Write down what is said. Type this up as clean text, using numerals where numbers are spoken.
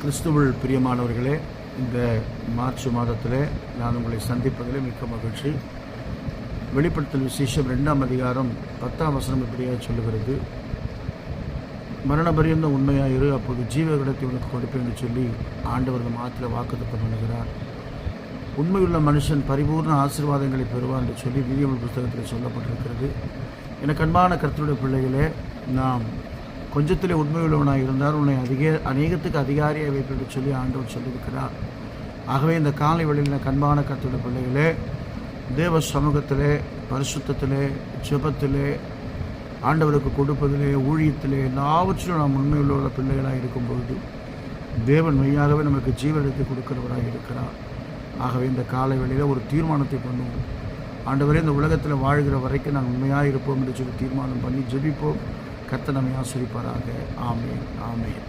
கிறிஸ்துவுள் பிரியமானவர்களே, இந்த மார்ச் மாதத்திலே நான் உங்களை சந்திப்பதிலே மிக்க மகிழ்ச்சி. வெளிப்படுத்தல் விசேஷம் 2ஆம் அதிகாரம் 10ஆம் வசனம் இப்படியாக சொல்லுகிறது, மரண பரியந்த உண்மையாயிரு, அப்போது ஜீவகிடத்தை உனக்கு கொடுப்பேன் என்று சொல்லி ஆண்டவர் இந்த மாதத்தில் வாக்குத்தத்தம் பண்ணுகிறார். உண்மையுள்ள மனுஷன் பரிபூர்ண ஆசீர்வாதங்களை பெறுவார் என்று சொல்லி நீதிமொழி புத்தகத்தில் சொல்லப்பட்டிருக்கிறது. எனக்கு அன்பான கர்த்தருடைய பிள்ளைகளே, நாம் கொஞ்சத்திலே உண்மையுள்ளவனாக இருந்தால் உன்னை அநேகத்துக்கு அதிகாரியாக வைப்பேன் என்று சொல்லி ஆண்டவர் சொல்லியிருக்கிறார். ஆகவே இந்த காலை வேளையில் கண்பான கர்த்தருடைய பிள்ளைகளே, தேவ சமூகத்திலே, பரிசுத்தத்திலே, ஜெபத்திலே, ஆண்டவருக்கு கொடுப்பதிலே, ஊழியத்திலே, எல்லாவற்றிலும் நாம் உண்மையுள்ள பிள்ளைகளாக இருக்கும்பொழுது தேவன் மெய்யாகவே நமக்கு ஜீவனத்தை கொடுக்கிறவராக இருக்கிறார். ஆகவே இந்த காலை வேளையில் ஒரு தீர்மானத்தை பண்ணுவோம். ஆண்டவரே, இந்த உலகத்தில் வாழ்கிற வரைக்கும் நான் உண்மையாக இருப்போம் என்று சொல்லி தீர்மானம் பண்ணி ஜெபிப்போம். கர்த்தர் நம்மை ஆசீர்வதிப்பாராக. ஆமென், ஆமென்.